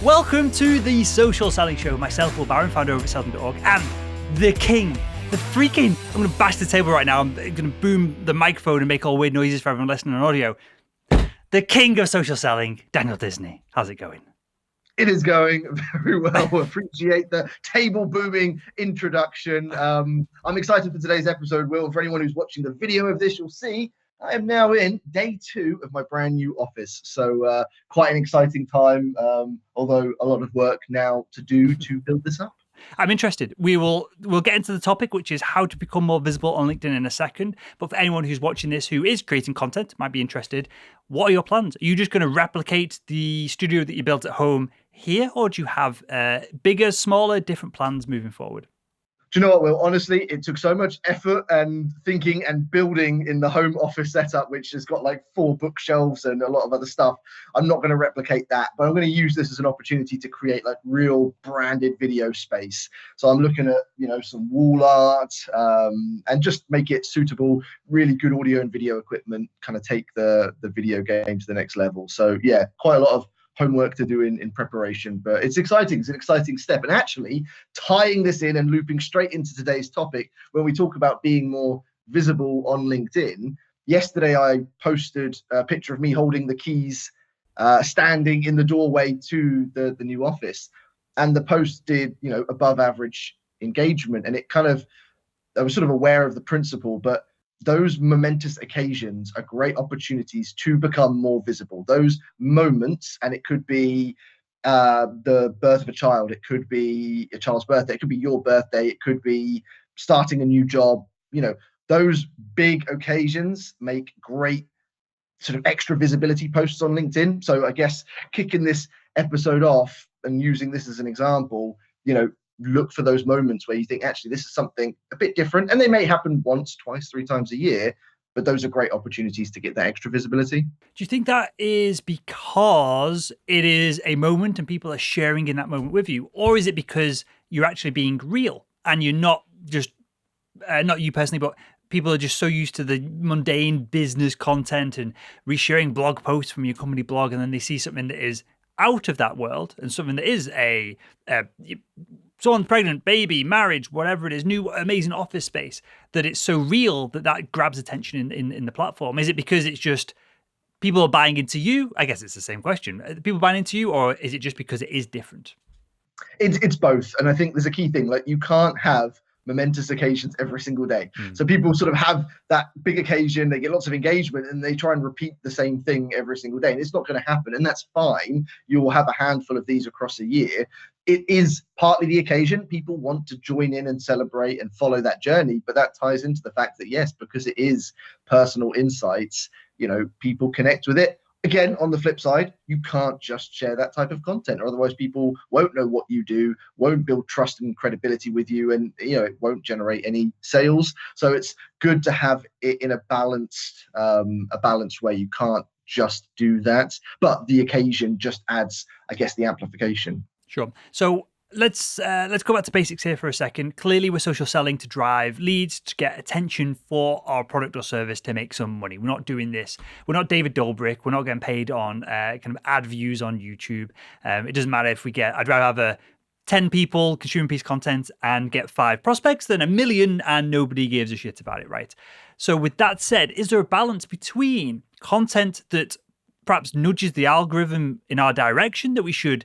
Welcome to the Social Selling Show. Myself, Will Barron, founder over at salesman.org, and the king, the freaking, I'm going to bash the table right now. I'm going to boom the microphone and make all weird noises for everyone listening on audio. The king of social selling, Daniel Disney. How's it going? It is going very well. Appreciate the table booming introduction. I'm excited for today's episode, Will. For anyone who's watching the video of this, you'll see I am now in day 2 of my brand new office. So quite an exciting time, although a lot of work now to do to build this up. I'm interested. We'll get into the topic, which is how to become more visible on LinkedIn in a second. But for anyone who's watching this who is creating content, might be interested, what are your plans? Are you just going to replicate the studio that you built at home here, or do you have bigger, smaller, different plans moving forward? Do you know what, Will? Honestly, it took so much effort and thinking and building in the home office setup, which has got like 4 bookshelves and a lot of other stuff. I'm not going to replicate that, but I'm going to use this as an opportunity to create like real branded video space. So I'm looking at, some wall art and just make it suitable, really good audio and video equipment, kind of take the video game to the next level. So yeah, quite a lot of homework to do in preparation, but it's exciting. It's an exciting step. And actually tying this in and looping straight into today's topic, when we talk about being more visible on LinkedIn, yesterday I posted a picture of me holding the keys, standing in the doorway to the new office. And the post did, above average engagement. And I was sort of aware of the principle, but those momentous occasions are great opportunities to become more visible. Those moments, and it could be the birth of a child, it could be a child's birthday, it could be your birthday, it could be starting a new job. Those big occasions make great sort of extra visibility posts on LinkedIn. So I guess kicking this episode off and using this as an example, look for those moments where you think, actually, this is something a bit different. And they may happen once, twice, 3 times a year, but those are great opportunities to get that extra visibility. Do you think that is because it is a moment and people are sharing in that moment with you? Or is it because you're actually being real and you're not just, not you personally, but people are just so used to the mundane business content and resharing blog posts from your company blog, and then they see something that is out of that world and something that is someone pregnant, baby, marriage, whatever it is, new amazing office space, that it's so real that grabs attention in the platform? Is it because it's just people are buying into you? I guess it's the same question. Are people buying into you, or is it just because it is different? It's both. And I think there's a key thing, like you can't have momentous occasions every single day. So people sort of have that big occasion, they get lots of engagement, and they try and repeat the same thing every single day. And it's not going to happen. And that's fine. You will have a handful of these across a year. It is partly the occasion. People want to join in and celebrate and follow that journey. But that ties into the fact that, yes, because it is personal insights, people connect with it. Again, on the flip side, you can't just share that type of content, or otherwise people won't know what you do, won't build trust and credibility with you, and it won't generate any sales. So it's good to have it in a balanced way. You can't just do that, but the occasion just adds, I guess, the amplification. Sure. So let's go back to basics here for a second. Clearly, we're social selling to drive leads, to get attention for our product or service, to make some money. We're not doing this. We're not David Dobrik. We're not getting paid on kind of ad views on YouTube. It doesn't matter if I'd rather have 10 people consuming piece of content and get 5 prospects than 1 million and nobody gives a shit about it, right? So with that said, is there a balance between content that perhaps nudges the algorithm in our direction that we should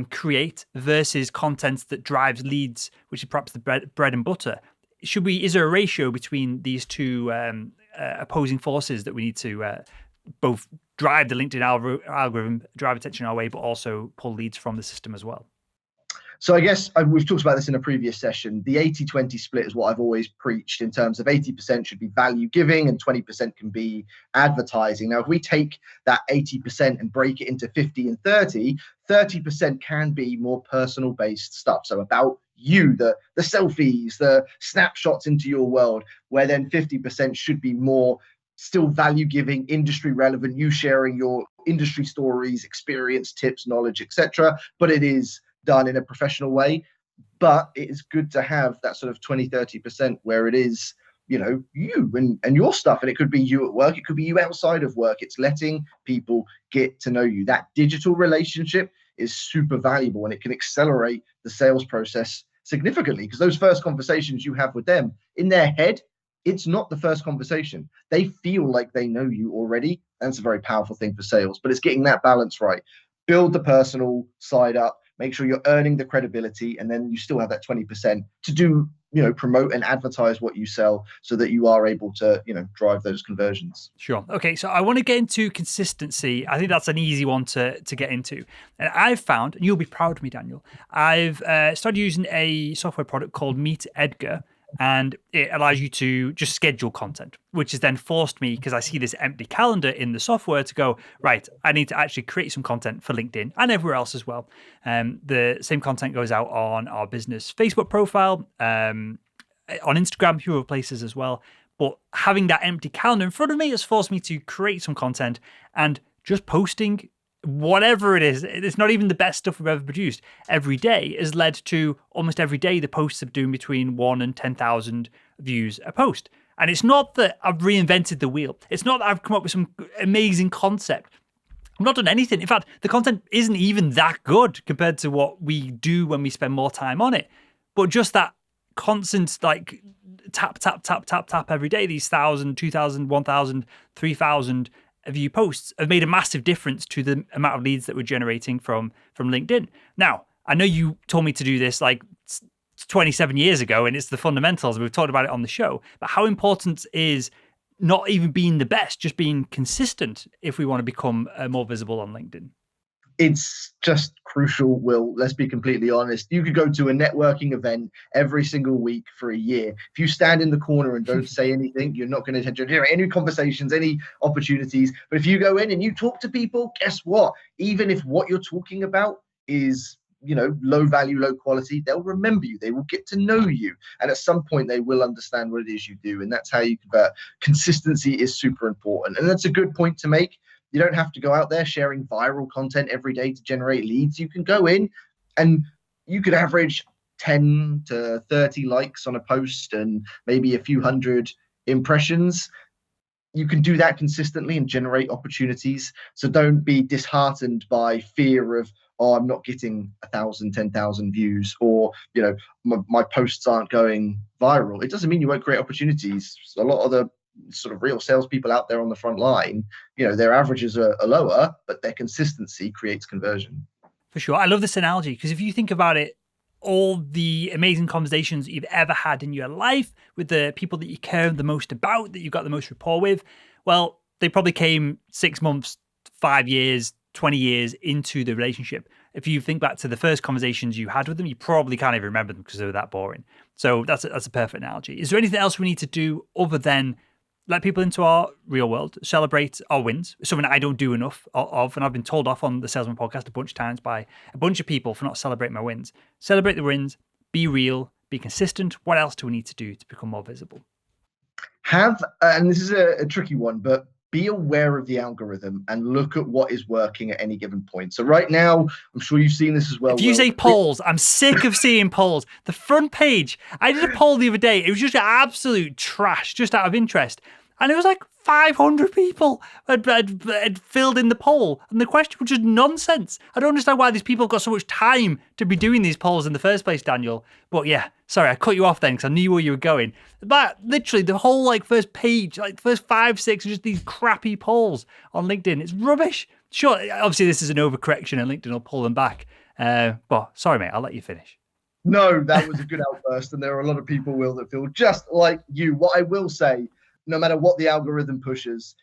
create versus content that drives leads, which is perhaps the bread and butter? Is there a ratio between these two opposing forces that we need to both drive the LinkedIn algorithm, drive attention our way, but also pull leads from the system as well? So I guess we've talked about this in a previous session. The 80-20 split is what I've always preached, in terms of 80% should be value giving and 20% can be advertising. Now, if we take that 80% and break it into 50 and 30% can be more personal based stuff. So about you, the selfies, the snapshots into your world, where then 50% should be more still value giving, industry relevant, you sharing your industry stories, experience, tips, knowledge, etc. But it is done in a professional way. But it is good to have that sort of 20-30% where it is, you and your stuff. And it could be you at work, it could be you outside of work. It's letting people get to know you. That digital relationship is super valuable, and it can accelerate the sales process significantly, because those first conversations you have with them, in their head, it's not the first conversation. They feel like they know you already. And it's a very powerful thing for sales, but it's getting that balance right. Build the personal side up, make sure you're earning the credibility, and then you still have that 20% to do, promote and advertise what you sell, so that you are able to, drive those conversions. Sure. Okay, so I want to get into consistency. I think that's an easy one to get into. And I've found, and you'll be proud of me, Daniel, I've started using a software product called Meet Edgar, and it allows you to just schedule content, which has then forced me, because I see this empty calendar in the software, to go, right, I need to actually create some content for LinkedIn and everywhere else as well. The same content goes out on our business Facebook profile, on Instagram, a few other places as well. But having that empty calendar in front of me has forced me to create some content, and just posting whatever it is, it's not even the best stuff we've ever produced, every day has led to almost every day the posts are doing between 1 and 10,000 views a post. And it's not that I've reinvented the wheel. It's not that I've come up with some amazing concept. I've not done anything. In fact, the content isn't even that good compared to what we do when we spend more time on it. But just that constant, like, tap every day, these 1,000, 2,000, 1,000, 3,000 view posts have made a massive difference to the amount of leads that we're generating from LinkedIn. Now, I know you told me to do this like 27 years ago, and it's the fundamentals. We've talked about it on the show, but how important is not even being the best, just being consistent if we want to become more visible on LinkedIn? It's just crucial, Will. Let's be completely honest. You could go to a networking event every single week for a year. If you stand in the corner and don't say anything, you're not going to generate any conversations, any opportunities. But if you go in and you talk to people, guess what? Even if what you're talking about is, low value, low quality, they'll remember you. They will get to know you. And at some point, they will understand what it is you do. And that's how you convert. Consistency is super important. And that's a good point to make. You don't have to go out there sharing viral content every day to generate leads. You can go in and you could average 10 to 30 likes on a post and maybe a few hundred impressions. You can do that consistently and generate opportunities. So don't be disheartened by fear of, I'm not getting 1,000, 10,000 views, or, my posts aren't going viral. It doesn't mean you won't create opportunities. A lot of the sort of real salespeople out there on the front line, their averages are lower, but their consistency creates conversion. For sure. I love this analogy, because if you think about it, all the amazing conversations that you've ever had in your life with the people that you care the most about, that you've got the most rapport with, well, they probably came 6 months, 5 years, 20 years into the relationship. If you think back to the first conversations you had with them, you probably can't even remember them because they were that boring. So that's a perfect analogy. Is there anything else we need to do other than let people into our real world, celebrate our wins? Something I don't do enough of, and I've been told off on the Salesman podcast a bunch of times by a bunch of people for not celebrating my wins. Celebrate the wins, be real, be consistent. What else do we need to do to become more visible? And this is a tricky one, but be aware of the algorithm and look at what is working at any given point. So right now, I'm sure you've seen this as well. If you say polls, I'm sick of seeing polls. The front page, I did a poll the other day. It was just absolute trash, just out of interest. And it was like 500 people had filled in the poll. And the question was just nonsense. I don't understand why these people have got so much time to be doing these polls in the first place, Daniel. But yeah, sorry, I cut you off then because I knew where you were going. But literally the whole first page, first 5, 6 are just these crappy polls on LinkedIn. It's rubbish. Sure, obviously this is an overcorrection and LinkedIn will pull them back. But sorry, mate, I'll let you finish. No, that was a good outburst. And there are a lot of people, Will, that feel just like you. What I will say, no matter what the algorithm pushes,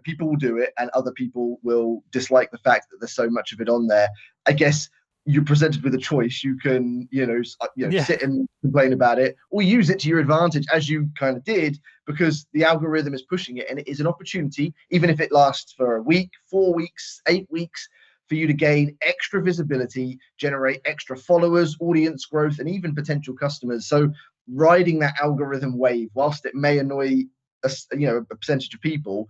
people will do it and other people will dislike the fact that there's so much of it on there. I guess you're presented with a choice. You can, sit and complain about it, or use it to your advantage, as you kind of did, because the algorithm is pushing it, and it is an opportunity, even if it lasts for a week, 4 weeks, 8 weeks, for you to gain extra visibility, generate extra followers, audience growth, and even potential customers. So riding that algorithm wave, whilst it may annoy a percentage of people,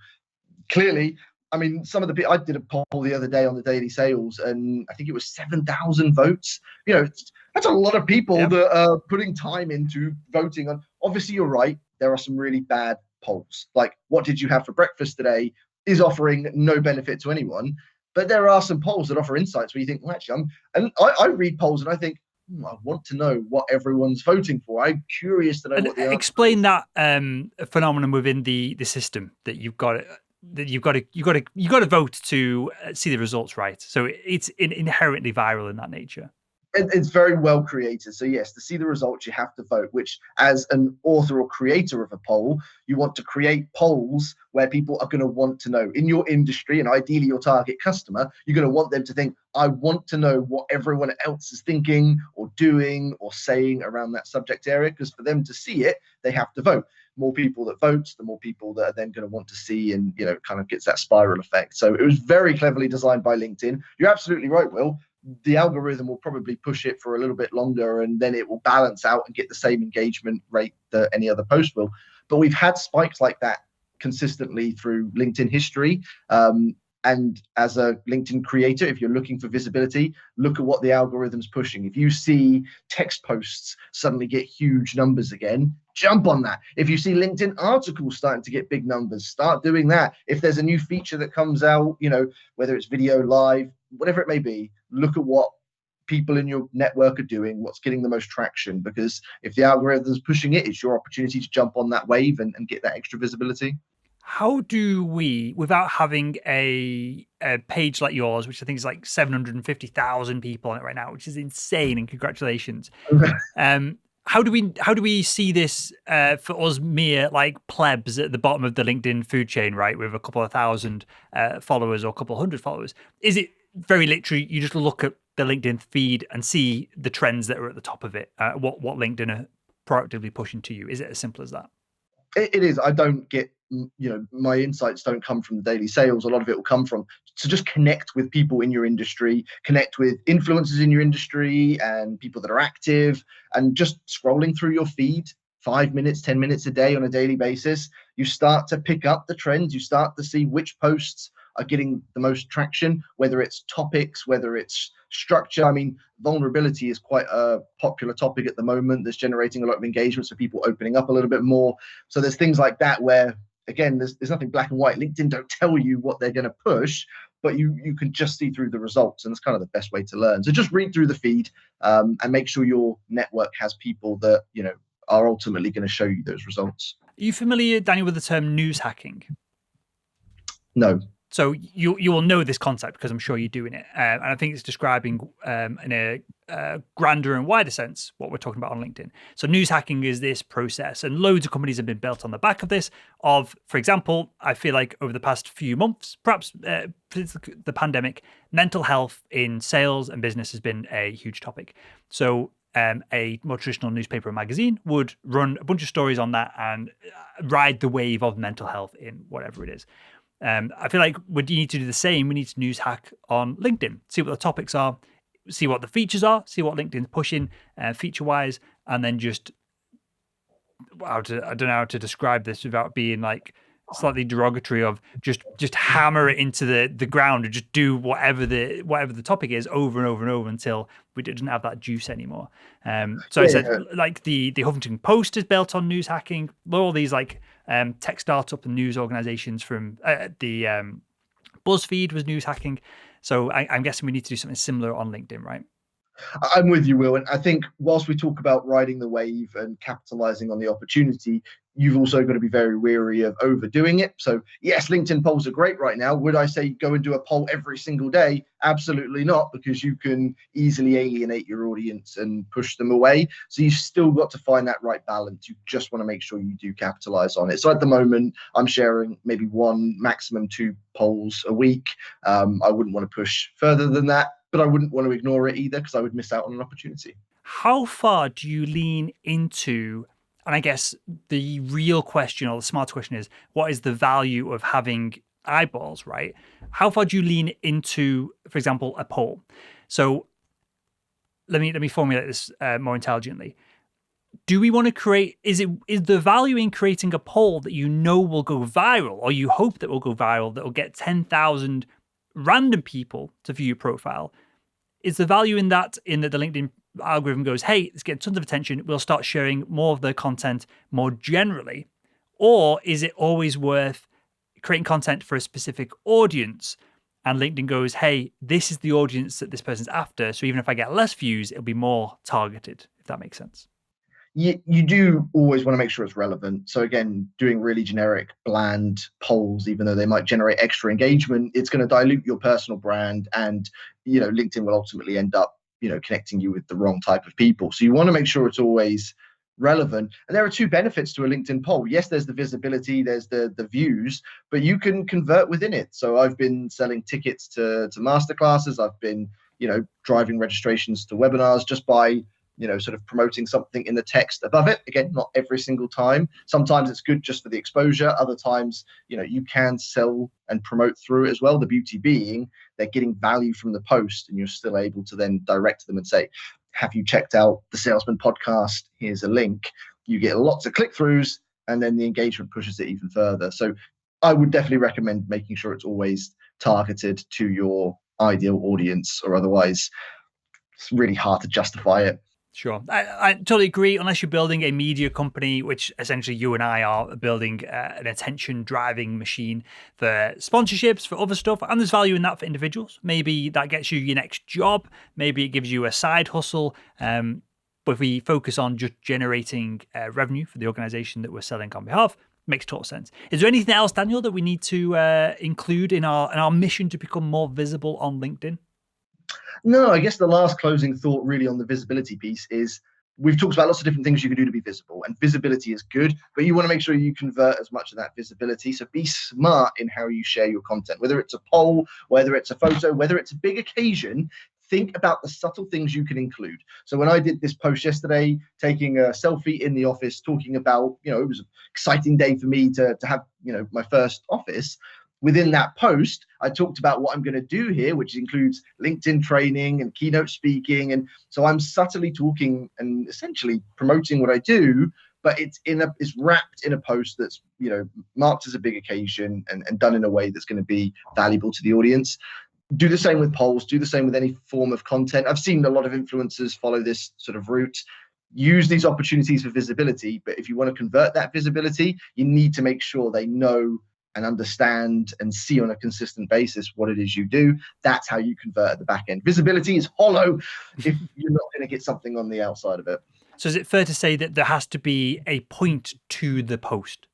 clearly, I mean, some of the people, I did a poll the other day on the daily sales, and I think it was 7,000 votes. That's a lot of people that are putting time into voting on. Obviously, you're right. There are some really bad polls. Like, what did you have for breakfast today is offering no benefit to anyone. But there are some polls that offer insights where you think, well, actually, I read polls and I think, I want to know what everyone's voting for. I'm curious to know And what the answer explain is. that phenomenon within the system that you've got to vote to see the results, right? So it's inherently viral in that nature. It's very well created. So yes, to see the results, you have to vote. Which, as an author or creator of a poll, you want to create polls where people are going to want to know in your industry, and ideally your target customer. You're going to want them to think, "I want to know what everyone else is thinking or doing or saying around that subject area." Because for them to see it, they have to vote. More people that vote, the more people that are then going to want to see, and kind of gets that spiral effect. So it was very cleverly designed by LinkedIn. You're absolutely right, Will. The algorithm will probably push it for a little bit longer, and then it will balance out and get the same engagement rate that any other post will. But we've had spikes like that consistently through LinkedIn history. And as a LinkedIn creator, if you're looking for visibility, look at what the algorithm's pushing. If you see text posts suddenly get huge numbers again, jump on that. If you see LinkedIn articles starting to get big numbers, start doing that. If there's a new feature that comes out, whether it's video live, whatever it may be, look at what people in your network are doing, what's getting the most traction, because if the algorithm is pushing it, it's your opportunity to jump on that wave and get that extra visibility. How do we, without having a page like yours, which I think is like 750,000 people on it right now, which is insane, and congratulations. How do we see this for us mere like plebs at the bottom of the LinkedIn food chain, right, with a couple of thousand followers or a couple of hundred followers? Is it very literally you just look at the LinkedIn feed and see the trends that are at the top of it, what LinkedIn are proactively pushing to you? Is it as simple as that? It is. I don't get, my insights don't come from the daily sales. A lot of it will come from to just connect with people in your industry, connect with influencers in your industry and people that are active, and just scrolling through your feed 5 minutes, 10 minutes a day on a daily basis. You start to pick up the trends. You start to see which posts are getting the most traction, whether it's topics, whether it's structure. I mean, vulnerability is quite a popular topic at the moment that's generating a lot of engagement. So people opening up a little bit more. So there's things like that where, again, there's nothing black and white. LinkedIn don't tell you what they're going to push, but you can just see through the results. And it's kind of the best way to learn. So just read through the feed and make sure your network has people that, are ultimately going to show you those results. Are you familiar, Daniel, with the term news hacking? No. So you will know this concept because I'm sure you're doing it, and I think it's describing in a grander and wider sense what we're talking about on LinkedIn. So news hacking is this process, and loads of companies have been built on the back of this. For example, I feel like over the past few months, perhaps since the pandemic, mental health in sales and business has been a huge topic. So a more traditional newspaper or magazine would run a bunch of stories on that and ride the wave of mental health in whatever it is. I feel like we need to do the same. We need to news hack on LinkedIn, see what the topics are, see what the features are, see what LinkedIn's pushing feature-wise, and then just I don't know how to describe this without being like slightly derogatory of just hammer it into the ground and just do whatever the topic is over and over and over until we didn't have that juice anymore. So I said like the Huffington Post is built on news hacking. All these like tech startup and news organizations from the BuzzFeed was news hacking. So I'm guessing we need to do something similar on LinkedIn, right? I'm with you, Will. And I think whilst we talk about riding the wave and capitalizing on the opportunity, you've also got to be very wary of overdoing it. So yes, LinkedIn polls are great right now. Would I say go and do a poll every single day? Absolutely not, because you can easily alienate your audience and push them away. So you've still got to find that right balance. You just want to make sure you do capitalize on it. So at the moment, I'm sharing maybe one, maximum two polls a week. I wouldn't want to push further than that, but I wouldn't want to ignore it either because I would miss out on an opportunity. How far do you lean into, and I guess the real question or the smart question is, what is the value of having eyeballs, right? How far do you lean into, for example, a poll? So let me formulate this more intelligently. Do we want to create, is the value in creating a poll that you know will go viral, or you hope that will go viral, that will get 10,000 random people to view your profile? Is the value in that the LinkedIn algorithm goes, hey, it's getting tons of attention, we'll start sharing more of the content more generally? Or is it always worth creating content for a specific audience and LinkedIn goes, hey, this is the audience that this person's after. So even if I get less views, it'll be more targeted, if that makes sense. You do always want to make sure it's relevant. So again, doing really generic, bland polls, even though they might generate extra engagement, it's going to dilute your personal brand, and LinkedIn will ultimately end up connecting you with the wrong type of people. So you want to make sure it's always relevant. And there are two benefits to a LinkedIn poll. Yes, there's the visibility, there's the views, but you can convert within it. So I've been selling tickets to masterclasses. I've been driving registrations to webinars just by sort of promoting something in the text above it. Again, not every single time. Sometimes it's good just for the exposure. Other times, you can sell and promote through it as well. The beauty being they're getting value from the post, and you're still able to then direct them and say, have you checked out the Salesman podcast? Here's a link. You get lots of click-throughs, and then the engagement pushes it even further. So I would definitely recommend making sure it's always targeted to your ideal audience, or otherwise it's really hard to justify it. Sure. I totally agree. Unless you're building a media company, which essentially you and I are building an attention driving machine for sponsorships, for other stuff. And there's value in that for individuals. Maybe that gets you your next job. Maybe it gives you a side hustle. But if we focus on just generating revenue for the organization that we're selling on behalf, makes total sense. Is there anything else, Daniel, that we need to include in our mission to become more visible on LinkedIn? No, I guess the last closing thought really on the visibility piece is we've talked about lots of different things you can do to be visible, and visibility is good, but you want to make sure you convert as much of that visibility. So be smart in how you share your content, whether it's a poll, whether it's a photo, whether it's a big occasion. Think about the subtle things you can include. So when I did this post yesterday, taking a selfie in the office, talking about, it was an exciting day for me to have, my first office. Within that post, I talked about what I'm going to do here, which includes LinkedIn training and keynote speaking. And so I'm subtly talking and essentially promoting what I do, but it's wrapped in a post that's, marked as a big occasion and done in a way that's going to be valuable to the audience. Do the same with polls, do the same with any form of content. I've seen a lot of influencers follow this sort of route. Use these opportunities for visibility, but if you want to convert that visibility, you need to make sure they know and understand and see on a consistent basis what it is you do. That's how you convert at the back end. Visibility is hollow if you're not going to get something on the outside of it. So is it fair to say that there has to be a point to the post?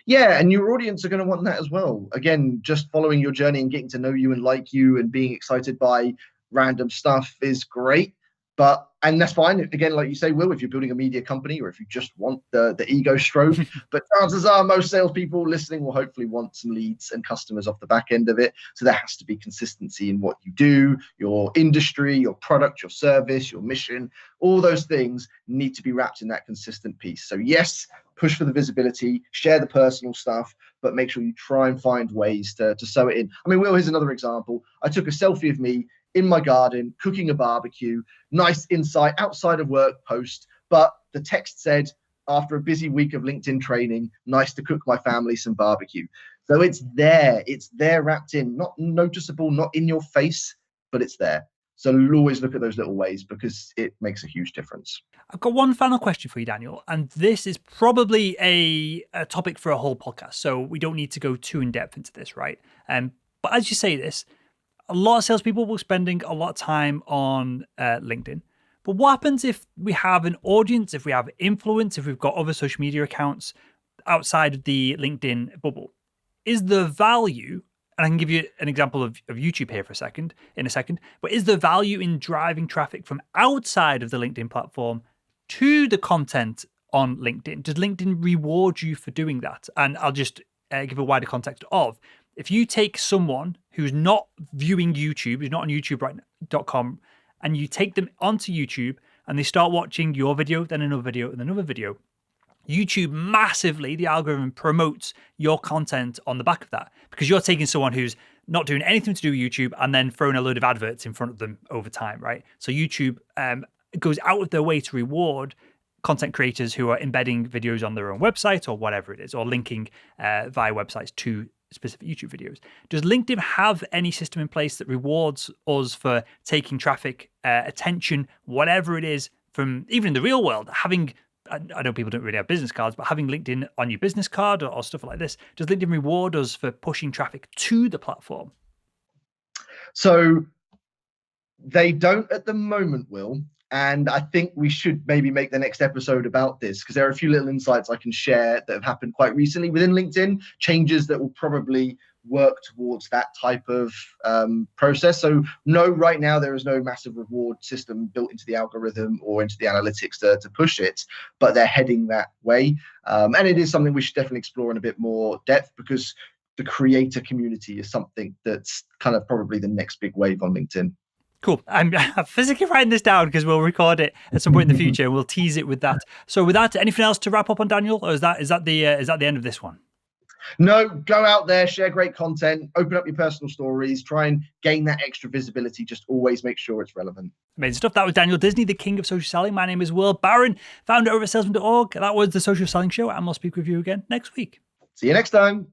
Yeah, and your audience are going to want that as well. Again, just following your journey and getting to know you and like you and being excited by random stuff is great. And that's fine. Again, like you say, Will, if you're building a media company or if you just want the ego stroke, but chances are most salespeople listening will hopefully want some leads and customers off the back end of it. So there has to be consistency in what you do, your industry, your product, your service, your mission. All those things need to be wrapped in that consistent piece. So yes, push for the visibility, share the personal stuff, but make sure you try and find ways to sew it in. I mean, Will, here's another example. I took a selfie of me in my garden, cooking a barbecue, nice insight, outside of work post. But the text said, after a busy week of LinkedIn training, nice to cook my family some barbecue. So it's there wrapped in, not noticeable, not in your face, but it's there. So always look at those little ways because it makes a huge difference. I've got one final question for you, Daniel, and this is probably a topic for a whole podcast. So we don't need to go too in depth into this, right? But as you say this, a lot of salespeople will be spending a lot of time on LinkedIn. But what happens if we have an audience, if we have influence, if we've got other social media accounts outside of the LinkedIn bubble? Is the value, and I can give you an example of YouTube here in a second, but is the value in driving traffic from outside of the LinkedIn platform to the content on LinkedIn? Does LinkedIn reward you for doing that? And I'll just give a wider context of, if you take someone who's not viewing YouTube, who's not on YouTube.com, and you take them onto YouTube and they start watching your video, then another video, and another video, YouTube massively, the algorithm promotes your content on the back of that because you're taking someone who's not doing anything to do with YouTube and then throwing a load of adverts in front of them over time, right? So YouTube goes out of their way to reward content creators who are embedding videos on their own website or whatever it is, or linking via websites to specific YouTube videos. Does LinkedIn have any system in place that rewards us for taking traffic, attention, whatever it is, from even in the real world, having, I know people don't really have business cards, but having LinkedIn on your business card or stuff like this, does LinkedIn reward us for pushing traffic to the platform? So they don't at the moment, Will. And I think we should maybe make the next episode about this because there are a few little insights I can share that have happened quite recently within LinkedIn, changes that will probably work towards that type of process. So no, right now there is no massive reward system built into the algorithm or into the analytics to push it, but they're heading that way. And it is something we should definitely explore in a bit more depth because the creator community is something that's kind of probably the next big wave on LinkedIn. Cool. I'm physically writing this down because we'll record it at some point in the future. We'll tease it with that. So, with that, anything else to wrap up on, Daniel, or is that the end of this one? No, go out there, share great content, open up your personal stories, try and gain that extra visibility. Just always make sure it's relevant. Amazing stuff. That was Daniel Disney, the king of social selling. My name is Will Barron, founder over at salesman.org. That was the Social Selling Show, and we'll speak with you again next week. See you next time.